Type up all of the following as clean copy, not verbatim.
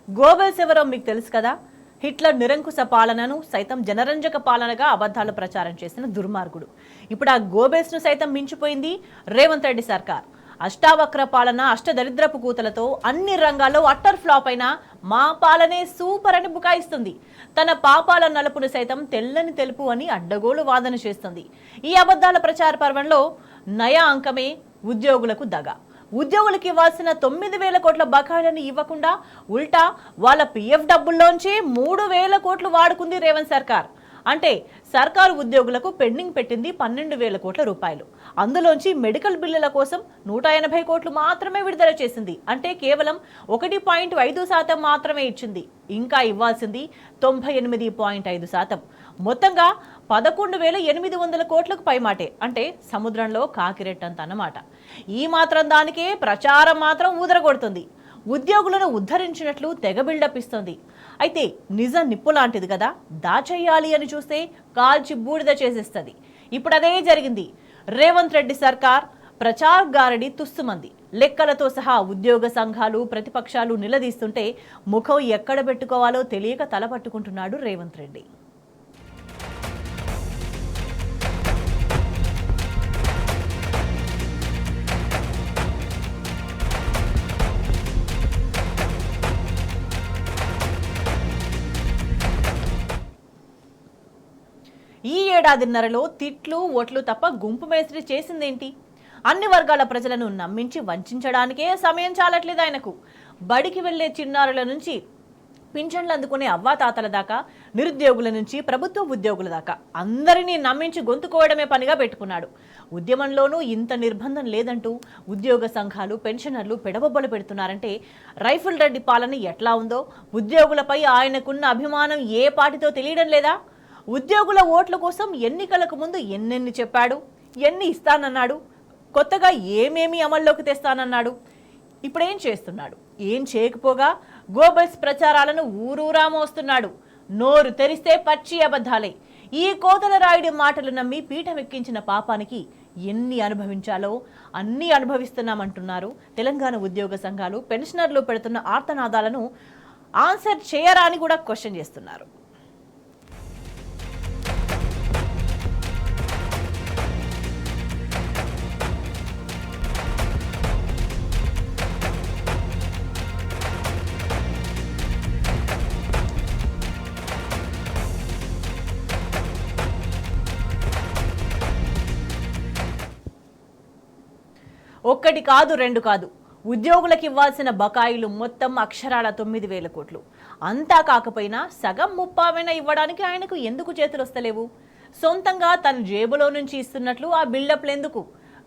Goebbels ఎవరో మీకు తెలుసు కదా. హిట్లర్ నిరంకుశ పాలనను సైతం జనరంజక పాలనగా అబద్ధాలు ప్రచారం చేసిన దుర్మార్గుడు. ఇప్పుడు ఆ గోబెల్స్ ను సైతం మించిపోయింది రేవంత్ రెడ్డి సర్కార్. అష్టావక్ర పాలన, అష్టదరిద్రపు కూతలతో అన్ని రంగాల్లో అట్టర్ ఫ్లాప్ అయినా మా పాలనే సూపర్ అని బుకాయిస్తుంది. తన పాపాల నలుపును సైతం తెల్లని తెలుపు అని అడ్డగోలు వాదన చేస్తుంది. ఈ అబద్ధాల ప్రచార పర్వంలో నయా అంకమే ఉద్యోగులకు దగ. ఉద్యోగులకు ఇవ్వాల్సిన 9,000 కోట్ల బకాయిలను ఇవ్వకుండా ఉల్టా వాళ్ళ పిఎఫ్ డబ్బుల్లోంచి 3,000 కోట్లు వాడుకుంది రేవంత్ సర్కార్. అంటే సర్కారు ఉద్యోగులకు పెండింగ్ పెట్టింది 12,000 కోట్ల రూపాయలు. అందులోంచి మెడికల్ బిల్లుల కోసం 180 కోట్లు మాత్రమే విడుదల చేసింది. అంటే కేవలం 1.5% మాత్రమే ఇచ్చింది. ఇంకా ఇవ్వాల్సింది 98.5%. మొత్తంగా 11,800 కోట్లకు పైమాటే. అంటే సముద్రంలో కాకిరెట్టంత అన్నమాట. ఈ మాత్రం దానికే ప్రచారం మాత్రం ఊదరగొడుతుంది. ఉద్యోగులను ఉద్ధరించినట్లు తెగ బిల్డప్ ఇస్తుంది. అయితే నిజం నిప్పు లాంటిది కదా, దాచేయాలి అని చూస్తే కాల్చి బూడిద చేసేస్తుంది. ఇప్పుడు అదే జరిగింది. రేవంత్ రెడ్డి సర్కార్ ప్రచార గారడి తుస్సుమంది. లెక్కలతో సహా ఉద్యోగ సంఘాలు, ప్రతిపక్షాలు నిలదీస్తుంటే ముఖం ఎక్కడ పెట్టుకోవాలో తెలియక తలపట్టుకుంటున్నాడు రేవంత్ రెడ్డి. ఈ ఏడాదిన్నరలో తిట్లు, ఓట్లు తప్ప గుంపు మేస్త్రి చేసిందేంటి? అన్ని వర్గాల ప్రజలను నమ్మించి వంచడానికే సమయం చాలట్లేదు ఆయనకు. బడికి వెళ్లే చిన్నారుల నుంచి పింఛన్లు అందుకునే అవ్వాతాతల దాకా, నిరుద్యోగుల నుంచి ప్రభుత్వ ఉద్యోగుల దాకా అందరినీ నమ్మించి గొంతుకోవడమే పనిగా పెట్టుకున్నాడు. ఉద్యమంలోనూ ఇంత నిర్బంధం లేదంటూ ఉద్యోగ సంఘాలు, పెన్షనర్లు పెడబొబ్బలు పెడుతున్నారంటే రైఫిల్ రెడ్డి పాలన ఎట్లా ఉందో ఉద్యోగులపై ఆయనకున్న అభిమానం ఏ పాటితో తెలియడం లేదా? ఉద్యోగుల ఓట్ల కోసం ఎన్నికలకు ముందు ఎన్నెన్ని చెప్పాడు, ఎన్ని ఇస్తానన్నాడు, కొత్తగా ఏమేమి అమల్లోకి తెస్తానన్నాడు, ఇప్పుడేం చేస్తున్నాడు, ఏం చేయకపోగా గోబెల్స్ ప్రచారాలను ఊరూరా మోస్తున్నాడు. నోరు తెరిస్తే పచ్చి అబద్ధాలే. ఈ కోతల రాయుడి మాటలు నమ్మి పీఠమెక్కించిన పాపానికి ఎన్ని అనుభవించాలో అన్నీ అనుభవిస్తున్నామంటున్నారు తెలంగాణ ఉద్యోగ సంఘాలు. పెన్షనర్లు పెడుతున్న ఆర్తనాదాలను ఆన్సర్ చేయరా అని కూడా క్వశ్చన్ చేస్తున్నారు. ఒక్కటి కాదు, రెండు కాదు, ఉద్యోగులకు ఇవ్వాల్సిన బకాయిలు మొత్తం అక్షరాల 9,000 కోట్లు. అంతా కాకపోయినా సగం ముప్పావైనా ఇవ్వడానికి ఆయనకు ఎందుకు చేతులు వస్తలేవు? సొంతంగా తన జేబులో నుంచి ఇస్తున్నట్లు ఆ బిల్డప్లు ఎందుకు?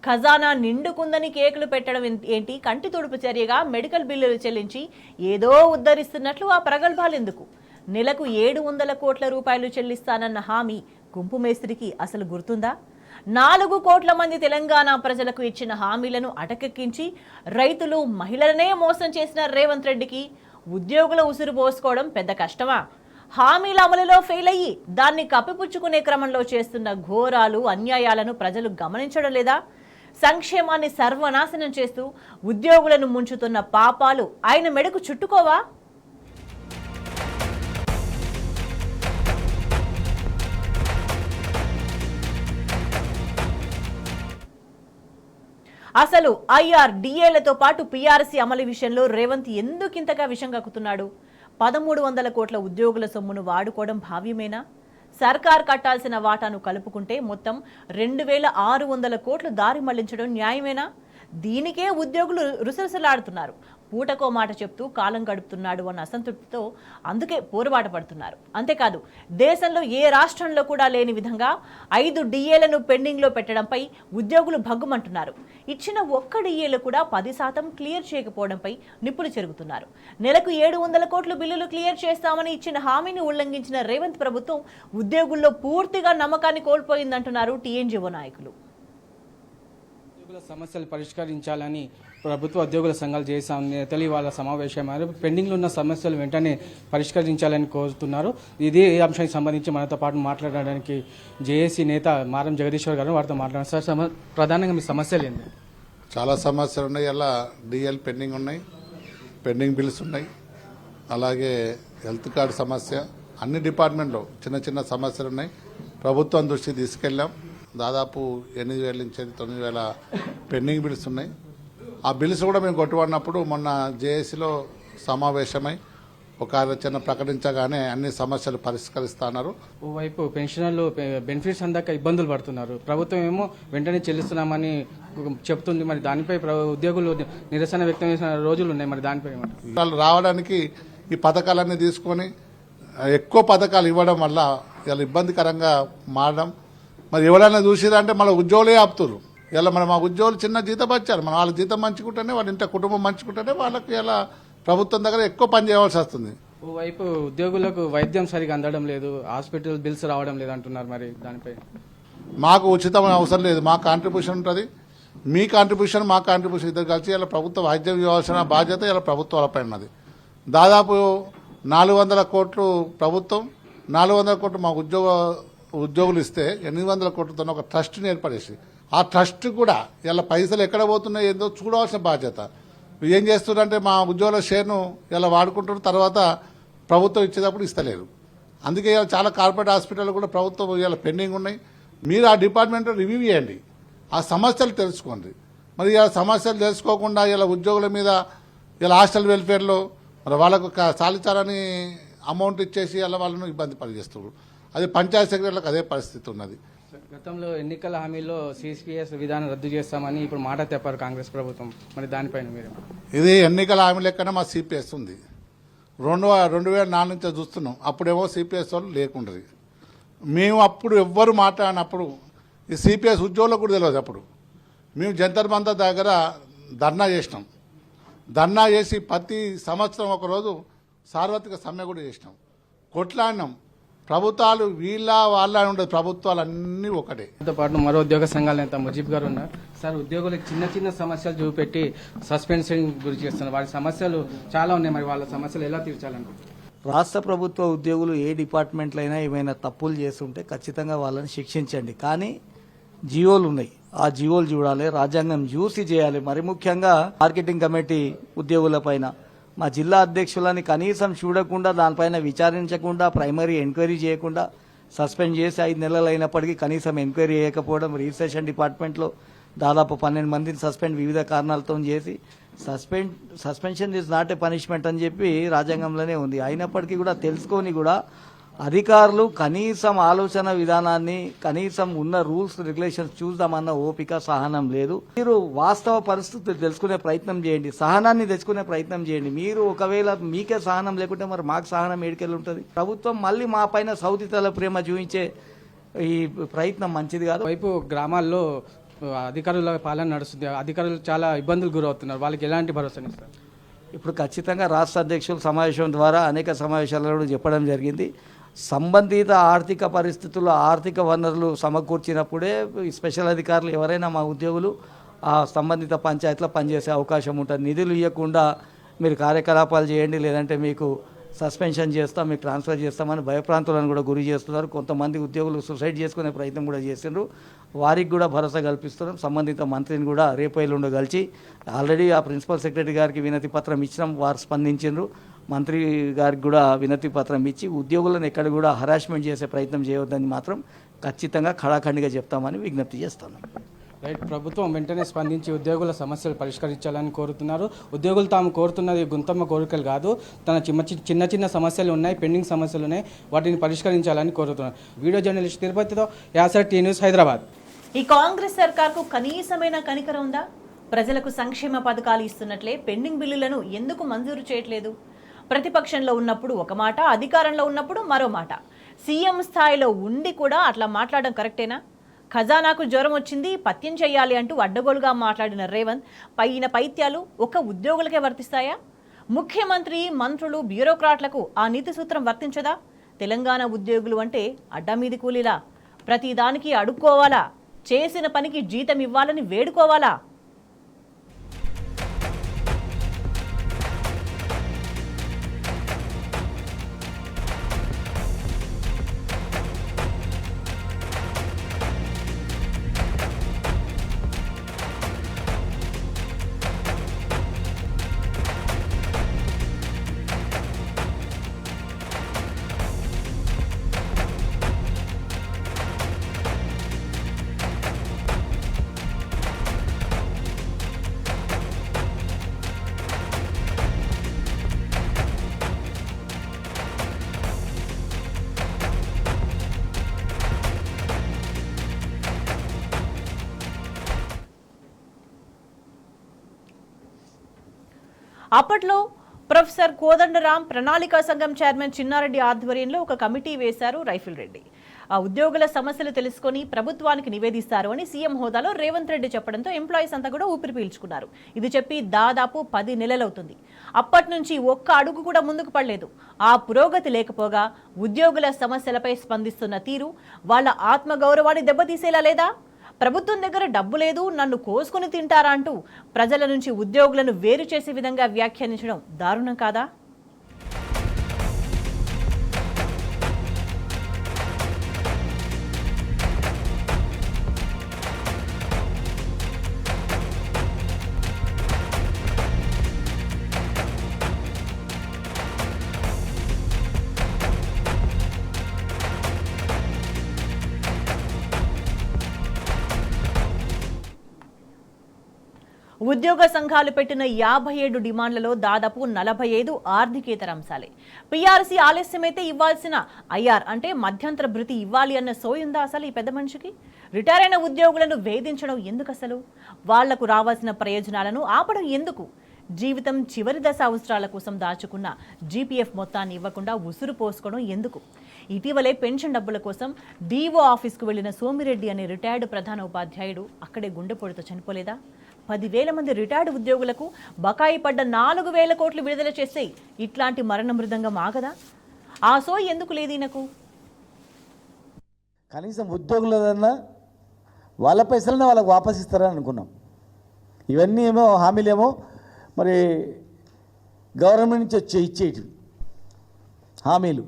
ఖజానా నిండుకుందని కేకులు పెట్టడం ఏంటి? కంటి తుడుపు చర్యగా మెడికల్ బిల్లులు చెల్లించి ఏదో ఉద్ధరిస్తున్నట్లు ఆ ప్రగల్భాలు ఎందుకు? నెలకు 700 కోట్ల రూపాయలు చెల్లిస్తానన్న హామీ గుంపు మేస్త్రికి అసలు గుర్తుందా? 4 కోట్ల మంది తెలంగాణ ప్రజలకు ఇచ్చిన హామీలను అటకెక్కించి రైతులు, మహిళలనే మోసం చేసిన రేవంత్ రెడ్డికి ఉద్యోగుల ఉసురు పోసుకోవడం పెద్ద కష్టమా? హామీల అమలులో ఫెయిల్ అయ్యి దాన్ని కప్పిపుచ్చుకునే క్రమంలో చేస్తున్న ఘోరాలు, అన్యాయాలను ప్రజలు గమనించడం లేదా? సంక్షేమాన్ని సర్వనాశనం చేస్తూ ఉద్యోగులను ముంచుతున్న పాపాలు ఆయన మెడకు చుట్టుకోవా? అసలు IRDAలతో పాటు PRC అమలు విషయంలో రేవంత్ ఎందుకింతగా విషం కక్కుతున్నాడు? 1,300 కోట్ల ఉద్యోగుల సొమ్మును వాడుకోవడం భావ్యమేనా? సర్కార్ కట్టాల్సిన వాటాను కలుపుకుంటే మొత్తం 2,600 కోట్లు దారి మళ్లించడం న్యాయమేనా? దీనికే ఉద్యోగులు రుసరుసలాడుతున్నారు. పూటకో మాట చెప్తూ కాలం గడుపుతున్నాడు అన్న అసంతృప్తితో అందుకే పోరుబాట పడుతున్నారు. అంతేకాదు, దేశంలో ఏ రాష్ట్రంలో కూడా లేని విధంగా 5 DAలను పెండింగ్లో పెట్టడంపై ఉద్యోగులు భగ్గుమంటున్నారు. ఇచ్చిన ఒక్క DAలు కూడా 10% క్లియర్ చేయకపోవడంపై నిప్పులు చెరుగుతున్నారు. నెలకు 700 కోట్ల బిల్లులు క్లియర్ చేస్తామని ఇచ్చిన హామీని ఉల్లంఘించిన రేవంత్ ప్రభుత్వం ఉద్యోగుల్లో పూర్తిగా నమ్మకాన్ని కోల్పోయిందంటున్నారు TNGO నాయకులు. సమస్యలు పరిష్కరించాలని ప్రభుత్వ ఉద్యోగుల సంఘాలు చేసాం వాళ్ళ సమావేశం పెండింగ్లో ఉన్న సమస్యలు వెంటనే పరిష్కరించాలని కోరుతున్నారు. ఇదే అంశానికి సంబంధించి మనతో పాటు మాట్లాడడానికి జేఏసీ నేత మారం జగదీశ్వర్ గారు వారితో మాట్లాడారు. సార్, ప్రధానంగా మీ సమస్యలు ఏంటి? చాలా సమస్యలు ఉన్నాయి. అలా DL పెండింగ్ ఉన్నాయి, పెండింగ్ బిల్స్ ఉన్నాయి. అలాగే హెల్త్ కార్డు సమస్య, అన్ని డిపార్ట్మెంట్లో చిన్న చిన్న సమస్యలు ఉన్నాయి. ప్రభుత్వం దృష్టికి తీసుకెళ్ళాం. దాదాపు 8,000 నుంచి 9,000 పెండింగ్ బిల్స్ ఉన్నాయి. ఆ బిల్స్ కూడా మేము కొట్టుబడినప్పుడు మొన్న జేఏసీలో సమావేశమై ఒక ఆలోచన ప్రకటించగానే అన్ని సమస్యలు పరిష్కరిస్తున్నారు. ఓవైపు పెన్షనర్లు బెనిఫిట్స్ అందాక ఇబ్బందులు పడుతున్నారు. ప్రభుత్వం ఏమో వెంటనే చెల్లిస్తున్నామని చెప్తుంది. మరి దానిపై ఉద్యోగులు నిరసన వ్యక్తం చేసిన రోజులు ఉన్నాయి. మరి దానిపై ఏమంటారు? వాళ్ళు రావడానికి ఈ పథకాలన్నీ తీసుకొని ఎక్కువ పథకాలు ఇవ్వడం వల్ల ఇలా ఇబ్బందికరంగా మారడం. మరి ఎవరైనా చూసిరంటే మళ్ళీ ఉద్యోగులే ఆపుతారు. ఇలా మన మా ఉద్యోగులు చిన్న జీతం వచ్చారు. మన వాళ్ళ జీతం మంచుకుంటేనే వాళ్ళ ఇంటి కుటుంబం మంచుకుంటేనే వాళ్ళకి ఇలా ప్రభుత్వం దగ్గర ఎక్కువ పని చేయవలసి వస్తుంది. ఓవైపు ఉద్యోగులకు వైద్యం సరిగా అందడం లేదు, హాస్పిటల్ బిల్స్ రావడం లేదు అంటున్నారు. మరి దానిపై మాకు ఉచితం అవసరం లేదు, మా కాంట్రిబ్యూషన్ ఉంటుంది. మీ కాంట్రిబ్యూషన్ మా కాంట్రిబ్యూషన్ ఇద్దరు కలిసి ఇలా ప్రభుత్వ వైద్యం ఇవ్వాల్సిన బాధ్యత ఇలా ప్రభుత్వాలపై ఉన్నది. దాదాపు 400 కోట్లు ప్రభుత్వం, 400 కోట్లు మా ఉద్యోగులు ఇస్తే 800 కోట్లతో ఒక ట్రస్ట్ని ఏర్పడేసి ఆ ట్రస్ట్ కూడా ఇలా పైసలు ఎక్కడ పోతున్నాయి ఏందో చూడవలసిన బాధ్యత. ఏం చేస్తున్నారంటే మా ఉద్యోగుల షేర్ను ఇలా వాడుకుంటున్నారు, తర్వాత ప్రభుత్వం ఇచ్చేటప్పుడు ఇస్తలేరు. అందుకే ఇలా చాలా కార్పొరేట్ హాస్పిటల్ కూడా ప్రభుత్వం ఇలా పెండింగ్ ఉన్నాయి. మీరు ఆ డిపార్ట్మెంట్లో రివ్యూ చేయండి, ఆ సమస్యలు తెలుసుకోండి. మరి ఇలా సమస్యలు తెలుసుకోకుండా ఇలా ఉద్యోగుల మీద ఇలా హాస్టల్ వెల్ఫేర్లో మరి వాళ్ళకు చాలిచాలని అమౌంట్ ఇచ్చేసి అలా వాళ్ళను ఇబ్బంది పనిచేస్తున్నారు. అది పంచాయత్ సెక్రటరీలకు అదే పరిస్థితి ఉన్నది. గతంలో ఎన్నికల హామీలో సిపిఎస్ విధానం రద్దు చేస్తామని ఇప్పుడు మాట తెప్పారు కాంగ్రెస్ ప్రభుత్వం. మరి దానిపైన మీరు? ఇది ఎన్నికల హామీ లెక్కనే మా సిపిఎస్ ఉంది. 2004 నుంచి చూస్తున్నాం. అప్పుడేమో సిపిఎస్ వాళ్ళు లేకుండదు. మేము అప్పుడు ఎవ్వరు మాట్లాడినప్పుడు ఈ సిపిఎస్ ఉద్యోగులకు కూడా తెలియదు. అప్పుడు మేము జంతర్ మంతర్ దగ్గర ధర్నా చేసినాం. ధర్నా చేసి ప్రతి సంవత్సరం ఒకరోజు సార్వత్రిక సమ్మె కూడా చేసినాం, కొట్లాడినాం. ప్రభుత్వాలు వీళ్ళ వాళ్ళ ఉండదు, ప్రభుత్వాలు అన్నీ ఒకటే. దాంతో పాటు మరో ఉద్యోగ సంఘాల నేత ముజీబ్ గారు ఉన్నారు. సార్, ఉద్యోగులకు చిన్న చిన్న సమస్యలు చూపెట్టి సస్పెన్షన్ గురి చేస్తున్నారు. వారి సమస్యలు చాలా ఉన్నాయి. మరి వాళ్ళ సమస్యలు ఎలా తీర్చాలనుకుంటున్నారు? రాష్ట్ర ప్రభుత్వ ఉద్యోగులు ఏ డిపార్ట్మెంట్లో అయినా ఏమైనా తప్పులు చేస్తుంటే ఖచ్చితంగా వాళ్ళని శిక్షించండి. కానీ జీవోలు ఉన్నాయి, ఆ జీవోలు చూడాలి, రాజ్యాంగం చూసి చేయాలి. మరి ముఖ్యంగా మార్కెటింగ్ కమిటీ ఉద్యోగుల పైన మా జిల్లా అధ్యక్షులని కనీసం చూడకుండా, దానిపైన విచారించకుండా, ప్రైమరీ ఎంక్వైరీ చేయకుండా సస్పెండ్ చేసి 5 నెలలు అయినప్పటికీ కనీసం ఎంక్వైరీ చేయకపోవడం, రిజిస్ట్రేషన్ డిపార్ట్మెంట్లో దాదాపు 12 మందిని సస్పెండ్ వివిధ కారణాలతో చేసి suspension is not a punishment అని చెప్పి రాజ్యాంగంలోనే ఉంది. అయినప్పటికీ కూడా తెలుసుకొని కూడా అధికారులు కనీసం ఆలోచన విధానాన్ని, కనీసం ఉన్న రూల్స్ రెగ్యులేషన్స్ చూద్దామన్న ఓపిక, సహనం లేదు. మీరు వాస్తవ పరిస్థితులు తెలుసుకునే ప్రయత్నం చేయండి, సహనాన్ని తెచ్చుకునే ప్రయత్నం చేయండి. మీరు ఒకవేళ మీకే సహనం లేకుంటే మరి మాకు సహనం ఏడికెళ్ళి ఉంటుంది? ప్రభుత్వం మళ్ళీ మా పైన సౌతితల ప్రేమ చూపించే ఈ ప్రయత్నం మంచిది కాదు. వైపు గ్రామాల్లో అధికారుల పాలన నడుస్తుంది. అధికారులు చాలా ఇబ్బందులు గురవుతున్నారు. వాళ్ళకి ఎలాంటి భరోసానిస్తారు? ఇప్పుడు ఖచ్చితంగా రాష్ట్ర అధ్యక్షుల సమావేశం ద్వారా అనేక సమావేశాలలో చెప్పడం జరిగింది. సంబంధిత ఆర్థిక పరిస్థితుల్లో ఆర్థిక వనరులు సమకూర్చినప్పుడే స్పెషల్ అధికారులు ఎవరైనా మా ఉద్యోగులు ఆ సంబంధిత పంచాయతీలో పనిచేసే అవకాశం ఉంటుంది. నిధులు ఇవ్వకుండా మీరు కార్యకలాపాలు చేయండి, లేదంటే మీకు సస్పెన్షన్ చేస్తాం, మీకు ట్రాన్స్ఫర్ చేస్తామని భయప్రాంతులను కూడా గురి చేస్తున్నారు. కొంతమంది ఉద్యోగులు సూసైడ్ చేసుకునే ప్రయత్నం కూడా చేసిండ్రు. వారికి కూడా భరోసా కల్పిస్తున్నాం. సంబంధిత మంత్రిని కూడా రేపు ఎల్లుండి కలిసి ఆల్రెడీ ఆ ప్రిన్సిపల్ సెక్రటరీ గారికి వినతి పత్రం ఇచ్చినాం, వారు స్పందించారు. మంత్రి గారికి కూడా వినతి పత్రం ఇచ్చి ఉద్యోగులను ఎక్కడ కూడా హరాస్మెంట్ చేసే ప్రయత్నం చేయవద్దని మాత్రం ఖచ్చితంగా ఖడాఖండిగా చెప్తామని విజ్ఞప్తి చేస్తాను. రైట్, ప్రభుత్వం వెంటనే స్పందించి ఉద్యోగుల సమస్యలు పరిష్కరించాలని కోరుతున్నారు. ఉద్యోగులు తాము కోరుతున్నది గుంతమ్మ కోరికలు కాదు, తన చిన్న చిన్న సమస్యలు ఉన్నాయి, పెండింగ్ సమస్యలు ఉన్నాయి, వాటిని పరిష్కరించాలని కోరుతున్నారు. వీడియో జర్నలిస్ట్ తిరుపతితో యాసర్ టీ న్యూస్, హైదరాబాద్. ఈ కాంగ్రెస్ సర్కార్కు కనీసమైన కనికరం ఉందా? ప్రజలకు సంక్షేమ పథకాలు ఇస్తున్నట్లే పెండింగ్ బిల్లులను ఎందుకు మంజూరు చేయట్లేదు? ప్రతిపక్షంలో ఉన్నప్పుడు ఒక మాట, అధికారంలో ఉన్నప్పుడు మరో మాట. సీఎం స్థాయిలో ఉండి కూడా అట్లా మాట్లాడడం కరెక్టేనా? ఖజానాకు జ్వరం వచ్చింది, పత్యం చేయాలి అంటూ అడ్డగోలుగా మాట్లాడిన రేవంత్ పైన పైత్యాలు ఒక్క ఉద్యోగులకే వర్తిస్తాయా? ముఖ్యమంత్రి, మంత్రులు, బ్యూరోక్రాట్లకు ఆ నీతి సూత్రం వర్తించదా? తెలంగాణ ఉద్యోగులు అంటే అడ్డమీది కూలీలా? ప్రతిదానికి అడుక్కోవాలా? చేసిన పనికి జీతం ఇవ్వాలని వేడుకోవాలా? అప్పట్లో ప్రొఫెసర్ కోదండరాం ప్రణాళికా సంఘం చైర్మన్ చిన్నారెడ్డి ఆధ్వర్యంలో ఒక కమిటీ వేశారు రైఫిల్ రెడ్డి. ఆ ఉద్యోగుల సమస్యలు తెలుసుకొని ప్రభుత్వానికి నివేదిస్తారు అని సీఎం హోదాలో రేవంత్ రెడ్డి చెప్పడంతో ఎంప్లాయీస్ అంతా కూడా ఊపిరి పీల్చుకున్నారు. ఇది చెప్పి దాదాపు 10 నెలలవుతుంది. అప్పటి నుంచి ఒక్క అడుగు కూడా ముందుకు పడలేదు. ఆ పురోగతి లేకపోగా ఉద్యోగుల సమస్యలపై స్పందిస్తున్న తీరు వాళ్ళ ఆత్మగౌరవాన్ని దెబ్బతీసేలా లేదా? ప్రభుత్వం దగ్గర డబ్బు లేదు, నన్ను కోసుకుని తింటారా అంటూ ప్రజల నుంచి ఉద్యోగులను వేరు చేసే విధంగా వ్యాఖ్యానించడం దారుణం కాదా? ఉద్యోగ సంఘాలు పెట్టిన 57 డిమాండ్లలో దాదాపు 45 ఆర్థికేతర అంశాలే. పీఆర్సీ ఆలస్యమైతే ఇవ్వాల్సిన ఐఆర్ అంటే మధ్యంతర భృతి ఇవ్వాలి అన్న సోయుందా అసలు ఈ పెద్ద మనిషికి? రిటైర్ అయిన ఉద్యోగులను వేధించడం ఎందుకు అసలు? వాళ్లకు రావాల్సిన ప్రయోజనాలను ఆపడం ఎందుకు? జీవితం చివరి దశ అవసరాల కోసం దాచుకున్న జీపీఎఫ్ మొత్తాన్ని ఇవ్వకుండా ఉసురు పోసుకోవడం ఎందుకు? ఇటీవలే పెన్షన్ డబ్బుల కోసం డీఓ ఆఫీస్కు వెళ్లిన సోమిరెడ్డి అనే రిటైర్డ్ ప్రధాన ఉపాధ్యాయుడు అక్కడే గుండెపోటుతో చనిపోలేదా? 10,000 మంది రిటైర్డ్ ఉద్యోగులకు బకాయి పడ్డ 4,000 కోట్లు విడుదల చేస్తే ఇట్లాంటి మరణ మృదంగం ఆగదా? ఆ సోయి ఎందుకు లేదు ఈయనకు? కనీసం ఉద్యోగులదన్నా వాళ్ళ పైసలనే వాళ్ళకు వాపస్ ఇస్తారని అనుకున్నాం. ఇవన్నీ ఏమో హామీలేమో మరి గవర్నమెంట్ నుంచి ఇచ్చేటివి హామీలు.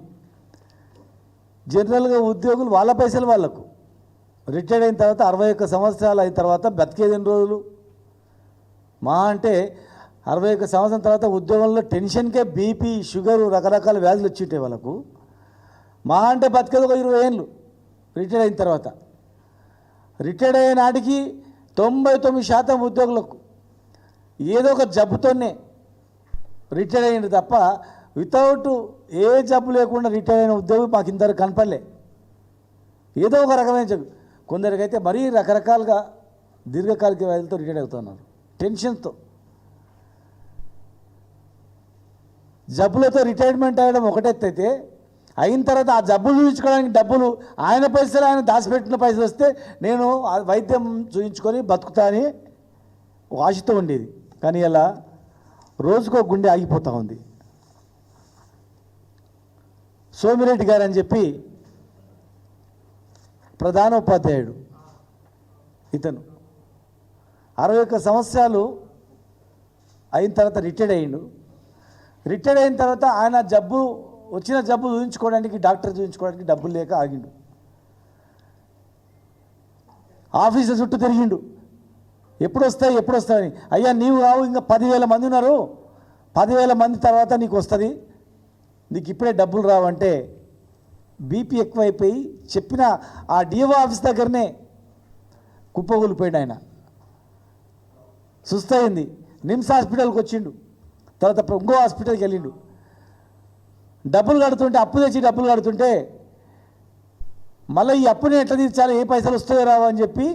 జనరల్గా ఉద్యోగులు వాళ్ళ పైసలు వాళ్ళకు రిటైర్డ్ అయిన తర్వాత 61 సంవత్సరాలు అయిన తర్వాత బతికేది ఎన్ని రోజులు? మా అంటే 61 సంవత్సరం తర్వాత ఉద్యోగంలో టెన్షన్కే బీపీ, షుగరు, రకరకాల వ్యాధులు వచ్చింటాయి వాళ్ళకు. మా అంటే బతికేది ఒక 20 ఏళ్ళు రిటైర్డ్ అయిన తర్వాత. రిటైర్డ్ అయ్యే నాటికి 99% ఉద్యోగులకు ఏదో ఒక జబ్బుతోనే రిటైర్డ్ అయ్యింది తప్ప వితౌట్ ఏ జబ్బు లేకుండా రిటైర్ అయిన ఉద్యోగి మాకు ఇందరు కనపడలే. ఏదో ఒక రకమైన జబ్బు. కొందరికైతే మరీ రకరకాలుగా దీర్ఘకాలిక వ్యాధులతో రిటైర్ అవుతున్నారు టెన్షన్తో. జబ్బులతో రిటైర్మెంట్ అయ్యడం ఒకటెత్తైతే అయిన తర్వాత ఆ జబ్బులు చూపించుకోవడానికి డబ్బులు ఆయన పైసలు ఆయన దాచిపెట్టిన పైసలు వస్తే నేను వైద్యం చూపించుకొని బతుకుతా అని ఆశతో ఉండేది. కానీ అలా రోజుకో గుండె ఆగిపోతూ ఉంది. సోమిరెడ్డి గారు అని చెప్పి ప్రధాన ఉపాధ్యాయుడు, ఇతను 61 సంవత్సరాలు అయిన తర్వాత రిటైర్డ్ అయ్యిండు. రిటైర్డ్ అయిన తర్వాత ఆయన వచ్చిన జబ్బు చూపించుకోవడానికి డాక్టర్ చూపించుకోవడానికి డబ్బులు లేక ఆగిండు. ఆఫీసు చుట్టూ తిరిగిండు, ఎప్పుడు వస్తాయని. అయ్యా నీవు కావు, ఇంకా 10,000 మంది ఉన్నారు, 10,000 మంది తర్వాత నీకు వస్తుంది, నీకు ఇప్పుడే డబ్బులు రావంటే బీపీ ఎక్కువైపోయి చెప్పిన ఆ డిఓ ఆఫీస్ దగ్గరనే కుప్పగూలిపోయాడు ఆయన. సుస్తయింది. నిమ్స్ హాస్పిటల్కి వచ్చిండు, తర్వాత ఇంకో హాస్పిటల్కి వెళ్ళిండు. డబ్బులు కడుతుంటే అప్పు తెచ్చి డబ్బులు కడుతుంటే మళ్ళీ ఈ అప్పుని ఎట్లా తీర్చాలి, ఏ పైసలు వస్తాయో రావు అని చెప్పి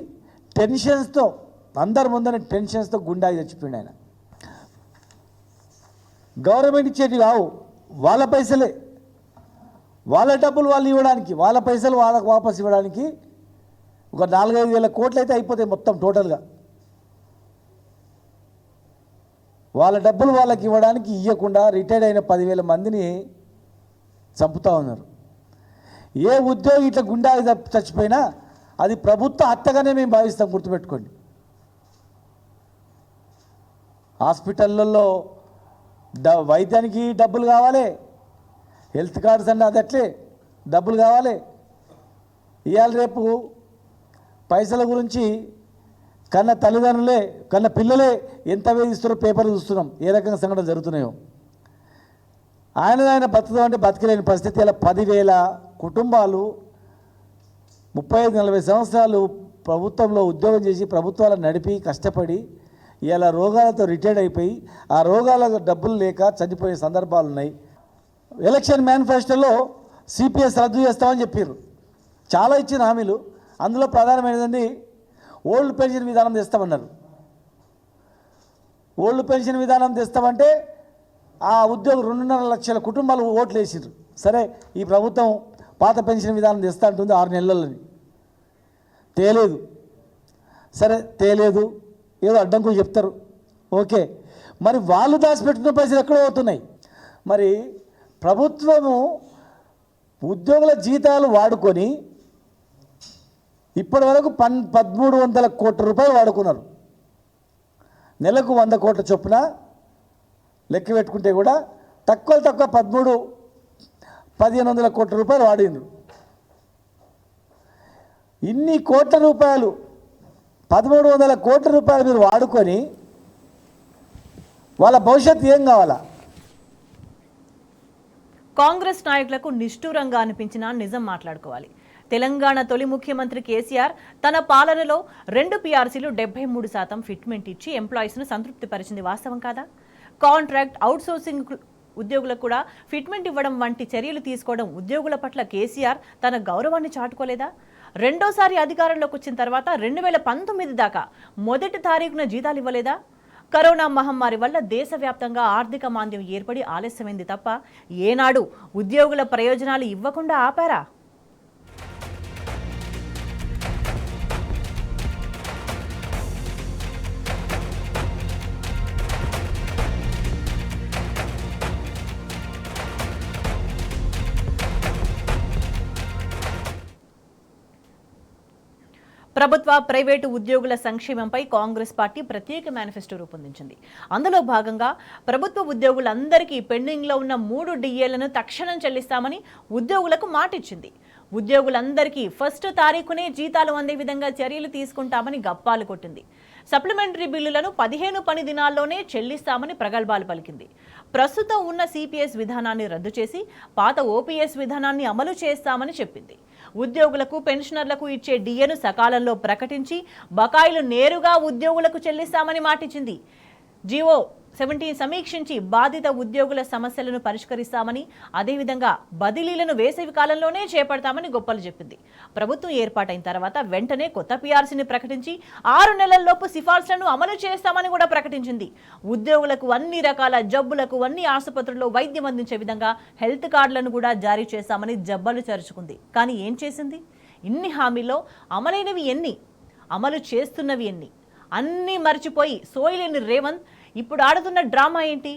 టెన్షన్స్తో అందరి ముందర టెన్షన్స్తో గుండాగి చచ్చిపోయిండు ఆయన. గవర్నమెంట్ ఇచ్చేటి కావు, వాళ్ళ పైసలే, వాళ్ళ డబ్బులు వాళ్ళు ఇవ్వడానికి, వాళ్ళ పైసలు వాళ్ళకు వాపస్ ఇవ్వడానికి ఒక 4-5 వేల కోట్లు అయితే అయిపోతాయి మొత్తం టోటల్గా. వాళ్ళ డబ్బులు వాళ్ళకి ఇవ్వడానికి ఇవ్వకుండా రిటైర్డ్ అయిన 10,000 మందిని చంపుతూ ఉన్నారు. ఏ ఉద్యోగి ఇట్లా గుండాగి చచ్చిపోయినా అది ప్రభుత్వ హత్యగానే మేము భావిస్తాం, గుర్తుపెట్టుకోండి. హాస్పిటళ్ళల్లో వైద్యానికి డబ్బులు కావాలి, హెల్త్ కార్డ్స్ అంటే అది అట్లే డబ్బులు కావాలి. ఇవాళ రేపు పైసల గురించి కన్న తల్లిదండ్రులే, కన్న పిల్లలే ఎంత వేధిస్తారో పేపర్లు చూస్తున్నాం, ఏ రకంగా సంఘటనలు జరుగుతున్నాయో. ఆయన బతుకుతామంటే బతకలేని పరిస్థితి. ఇలా 10,000 కుటుంబాలు 35-40 సంవత్సరాలు ప్రభుత్వంలో ఉద్యోగం చేసి ప్రభుత్వాలను నడిపి కష్టపడి ఇలా రోగాలతో రిటైర్డ్ అయిపోయి ఆ రోగాల డబ్బులు లేక చనిపోయే సందర్భాలు ఉన్నాయి. ఎలక్షన్ మేనిఫెస్టోలో సిపిఎస్ రద్దు చేస్తామని చెప్పారు, చాలా ఇచ్చిన హామీలు. అందులో ప్రధానమైనది ఓల్డ్ పెన్షన్ విధానం తెస్తామన్నారు. ఓల్డ్ పెన్షన్ విధానం తెస్తామంటే ఆ ఉద్యోగులు 2.5 లక్షల కుటుంబాలు ఓట్లు వేసిండ్రు. సరే ఈ ప్రభుత్వం పాత పెన్షన్ విధానం తెస్తా అంటుంది 6 నెలలని, తేలేదు. సరే తేలేదు, ఏదో అడ్డంకులు చెప్తారు, ఓకే. మరి వాళ్ళు దాచిపెట్టిన పైసలు ఎక్కడో అవుతున్నాయి. మరి ప్రభుత్వము ఉద్యోగుల జీతాలు వాడుకొని ఇప్పటి వరకు 1,300 కోట్ల రూపాయలు వాడుకున్నారు. నెలకు 100 కోట్ల చొప్పున లెక్క పెట్టుకుంటే కూడా తక్కువ 1,300-1,500 కోట్ల రూపాయలు వాడిండ్రు. ఇన్ని కోట్ల రూపాయలు 1,300 కోట్ల రూపాయలు మీరు వాడుకొని వాళ్ళ భవిష్యత్తు ఏం కావాలా? కాంగ్రెస్ నాయకులకు నిష్ఠూరంగా అనిపించినా నిజం మాట్లాడుకోవాలి. తెలంగాణ తొలి ముఖ్యమంత్రి కేసీఆర్ తన పాలనలో 2 PRCలు 73% ఫిట్మెంట్ ఇచ్చి ఎంప్లాయీస్ను సంతృప్తిపరిచింది వాస్తవం కాదా? కాంట్రాక్ట్ అవుట్సోర్సింగ్ ఉద్యోగులకు కూడా ఫిట్మెంట్ ఇవ్వడం వంటి చర్యలు తీసుకోవడం ఉద్యోగుల పట్ల కేసీఆర్ తన గౌరవాన్ని చాటుకోలేదా? రెండోసారి అధికారంలోకి వచ్చిన తర్వాత 2019 దాకా మొదటి తారీఖున జీతాలు ఇవ్వలేదా? కరోనా మహమ్మారి వల్ల దేశవ్యాప్తంగా ఆర్థిక మాంద్యం ఏర్పడి ఆలస్యమైంది తప్ప ఏనాడు ఉద్యోగుల ప్రయోజనాలు ఇవ్వకుండా ఆపారా? ప్రభుత్వ ప్రైవేటు ఉద్యోగుల సంక్షేమంపై కాంగ్రెస్ పార్టీ ప్రత్యేక మేనిఫెస్టో రూపొందించింది. అందులో భాగంగా ప్రభుత్వ ఉద్యోగులందరికీ పెండింగ్లో ఉన్న 3 DAలను తక్షణం చెల్లిస్తామని ఉద్యోగులకు మాటిచ్చింది. ఉద్యోగులందరికీ 1 తారీఖునే జీతాలు అందే విధంగా చర్యలు తీసుకుంటామని గప్పాలు కొట్టింది. సప్లిమెంటరీ బిల్లులను 15 పని దినాల్లోనే చెల్లిస్తామని ప్రగల్భాలు పలికింది. ప్రస్తుతం ఉన్న CPS విధానాన్ని రద్దు చేసి పాత OPS విధానాన్ని అమలు చేస్తామని చెప్పింది. ఉద్యోగులకు పెన్షనర్లకు ఇచ్చే DAను సకాలంలో ప్రకటించి బకాయిలు నేరుగా ఉద్యోగులకు చెల్లిస్తామని మాటిచ్చింది. జీవో 17 సమీక్షించి బాధిత ఉద్యోగుల సమస్యలను పరిష్కరిస్తామని, అదేవిధంగా బదిలీలను వేసవి కాలంలోనే చేపడతామని గొప్పలు చెప్పింది. ప్రభుత్వం ఏర్పాటైన తర్వాత వెంటనే కొత్త PRCని ప్రకటించి 6 నెలల్లోపు సిఫార్సులను అమలు చేస్తామని కూడా ప్రకటించింది. ఉద్యోగులకు అన్ని రకాల జబ్బులకు అన్ని ఆసుపత్రుల్లో వైద్యం అందించే విధంగా హెల్త్ కార్డులను కూడా జారీ చేస్తామని జబ్బలు చరుచుకుంది. కానీ ఏం చేసింది? ఇన్ని హామీల్లో అమలైనవి ఎన్ని, అమలు చేస్తున్నవి ఎన్ని? అన్నీ మర్చిపోయి సోయిలేని రేవంత్ ఇప్పుడు ఆడుతున్న డ్రామా ఏంటి?